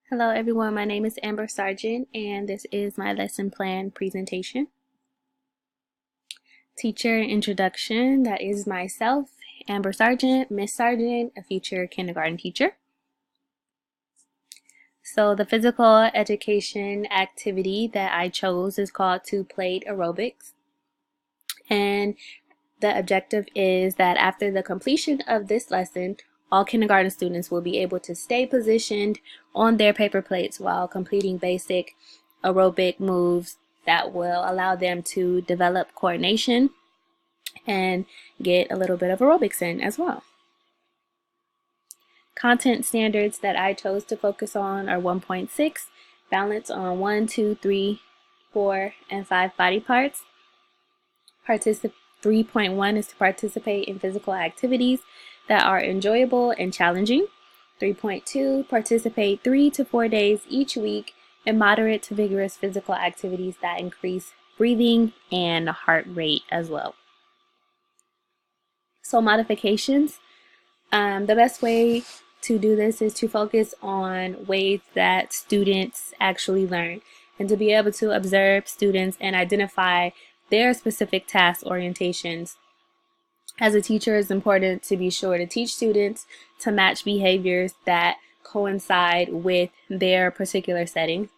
Hello everyone, my name is Amber Sargent and this is my lesson plan presentation. Teacher introduction, that is myself, Amber Sargent, Miss Sargent, a future kindergarten teacher. So the physical education activity that I chose is called two-plate aerobics. And the objective is that after the completion of this lesson, all kindergarten students will be able to stay positioned on their paper plates while completing basic aerobic moves that will allow them to develop coordination and get a little bit of aerobics in as well. Content standards that I chose to focus on are 1.6, balance on 1, 2, 3, 4, and 5 body parts. 3.1 is to participate in physical activities that are enjoyable and challenging. 3.2, participate 3 to 4 days each week in moderate to vigorous physical activities that increase breathing and heart rate as well. So modifications, the best way to do this is to focus on ways that students actually learn and to be able to observe students and identify their specific task orientations. As a teacher, it's important to be sure to teach students to match behaviors that coincide with their particular setting.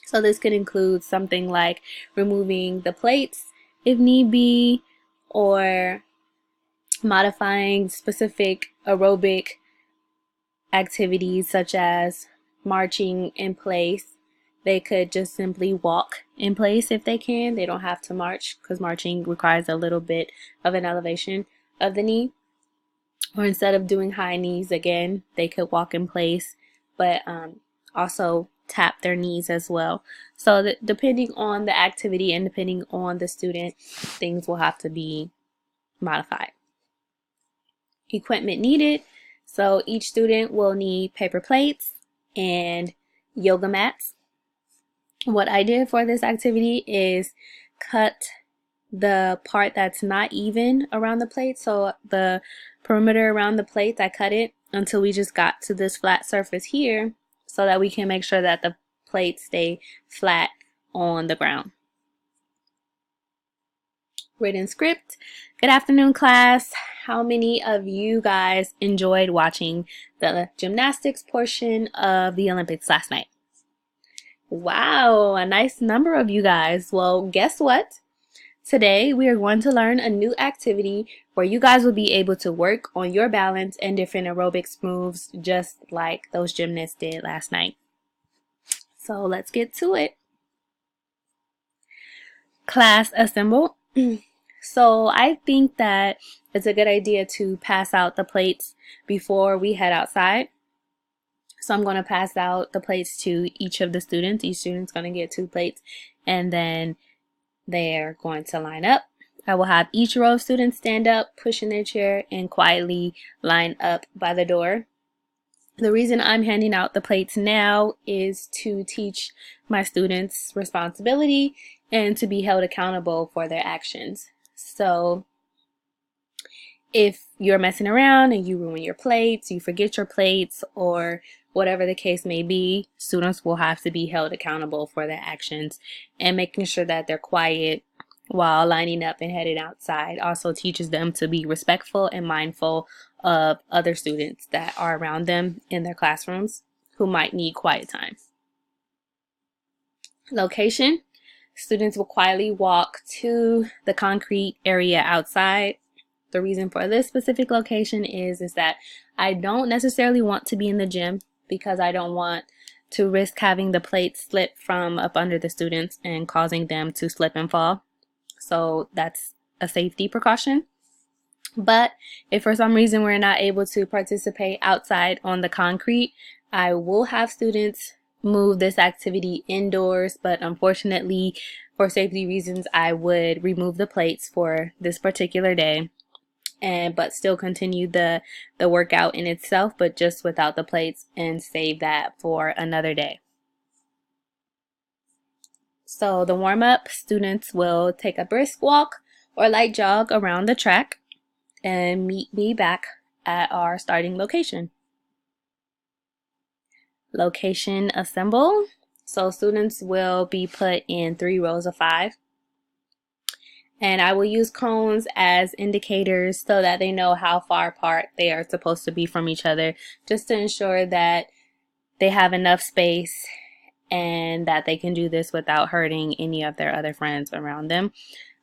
So this could include something like removing the plates if need be, or modifying specific aerobic activities such as marching in place. They could just simply walk in place if they can. They don't have to march because marching requires a little bit of an elevation of the knee. Or instead of doing high knees, again, they could walk in place, but also tap their knees as well. So that depending on the activity and depending on the student, things will have to be modified. Equipment needed. So each student will need paper plates and yoga mats. What I did for this activity is cut the part that's not even around the plate. So the perimeter around the plates, I cut it until we just got to this flat surface here so that we can make sure that the plates stay flat on the ground. Written script. Good afternoon, class. How many of you guys enjoyed watching the gymnastics portion of the Olympics last night? Wow, a nice number of you guys. Well, guess what? Today we are going to learn a new activity where you guys will be able to work on your balance and different aerobics moves just like those gymnasts did last night. So let's get to it. Class assemble. So I think that it's a good idea to pass out the plates before we head outside. So I'm going to pass out the plates to each of the students. Each student's going to get 2 plates and then they're going to line up. I will have each row of students stand up, push in their chair, and quietly line up by the door. The reason I'm handing out the plates now is to teach my students responsibility and to be held accountable for their actions. So if you're messing around and you ruin your plates, you forget your plates, or whatever the case may be, students will have to be held accountable for their actions, and making sure that they're quiet while lining up and heading outside also teaches them to be respectful and mindful of other students that are around them in their classrooms who might need quiet time. Location. Students will quietly walk to the concrete area outside. The reason for this specific location is that I don't necessarily want to be in the gym because I don't want to risk having the plates slip from up under the students and causing them to slip and fall. So that's a safety precaution. But if for some reason we're not able to participate outside on the concrete, I will have students move this activity indoors, but unfortunately for safety reasons I would remove the plates for this particular day, but still continue the workout in itself, but just without the plates, and save that for another day. So the warm-up, students will take a brisk walk or light jog around the track and meet me back at our starting location. location assemble. So students will be put in 3 rows of 5. And I will use cones as indicators so that they know how far apart they are supposed to be from each other, just to ensure that they have enough space and that they can do this without hurting any of their other friends around them.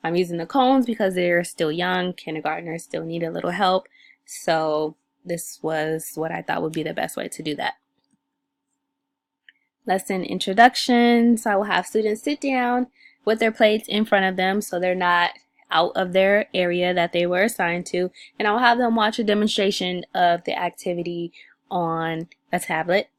I'm using the cones because they're still young. Kindergartners still need a little help. So this was what I thought would be the best way to do that. Lesson introduction. So I will have students sit down with their plates in front of them so they're not out of their area that they were assigned to. And I'll have them watch a demonstration of the activity on a tablet.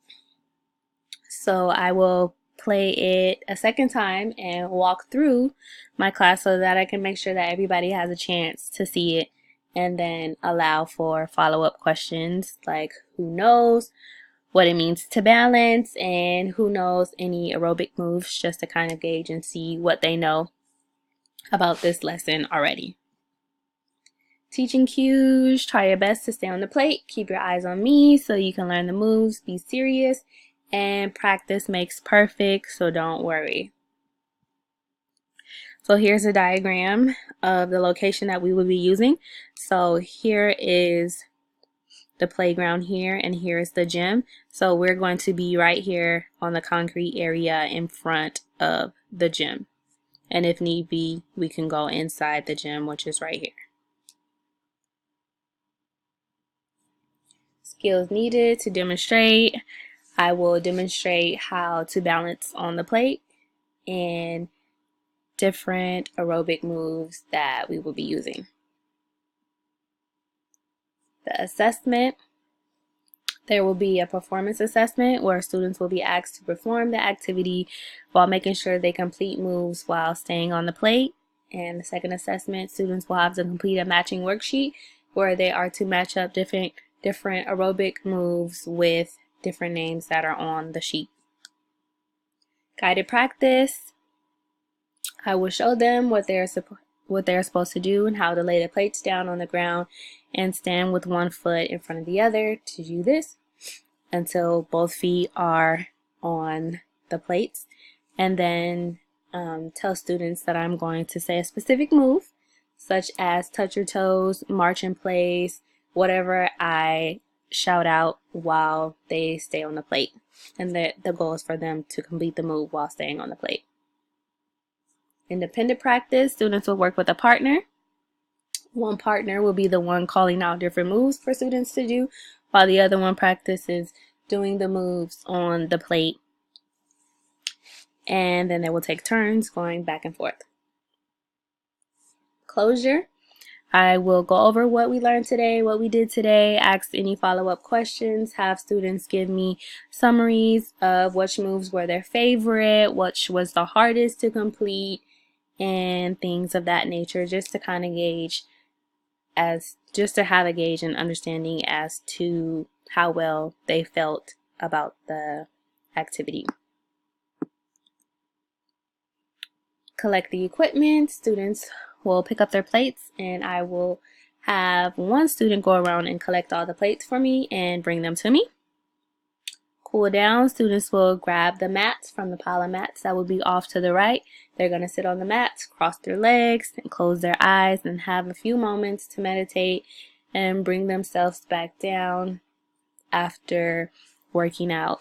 So I will play it a second time and walk through my class so that I can make sure that everybody has a chance to see it, and then allow for follow-up questions like who knows what it means to balance and who knows any aerobic moves, just to kind of gauge and see what they know about this lesson already. Teaching cues: try your best to stay on the plate, keep your eyes on me so you can learn the moves, be serious, and practice makes perfect, so don't worry. So here's a diagram of the location that we will be using. So here is the playground here, and here's the gym. So we're going to be right here on the concrete area in front of the gym. And if need be, we can go inside the gym, which is right here. Skills needed to demonstrate. I will demonstrate how to balance on the plate and different aerobic moves that we will be using. The assessment. There will be a performance assessment where students will be asked to perform the activity while making sure they complete moves while staying on the plate. And the second assessment, students will have to complete a matching worksheet where they are to match up different aerobic moves with different names that are on the sheet. Guided practice. I will show them what they're supposed to do and how to lay the plates down on the ground and stand with one foot in front of the other to do this until both feet are on the plates, and then tell students that I'm going to say a specific move, such as touch your toes, march in place, whatever I shout out while they stay on the plate. And the goal is for them to complete the move while staying on the plate. Independent practice, students will work with a partner. One partner will be the one calling out different moves for students to do, while the other one practices doing the moves on the plate. And then they will take turns going back and forth. Closure. I will go over what we learned today, what we did today, ask any follow-up questions, have students give me summaries of which moves were their favorite, which was the hardest to complete, and things of that nature, just to kind of gauge, just to have a gauge and understanding as to how well they felt about the activity. Collect the equipment. Students will pick up their plates, and I will have one student go around and collect all the plates for me and bring them to me. Cool down. Students will grab the mats from the pile of mats that will be off to the right. They're going to sit on the mats, cross their legs, and close their eyes and have a few moments to meditate and bring themselves back down after working out.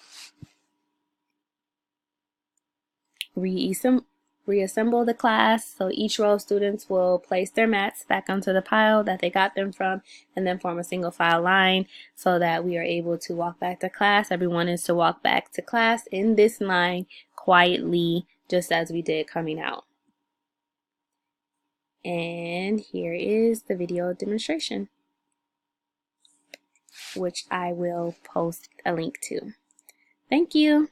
Reassemble the class. So each row of students will place their mats back onto the pile that they got them from, and then form a single file line so that we are able to walk back to class. Everyone is to walk back to class in this line quietly, just as we did coming out. And here is the video demonstration, which I will post a link to. Thank you.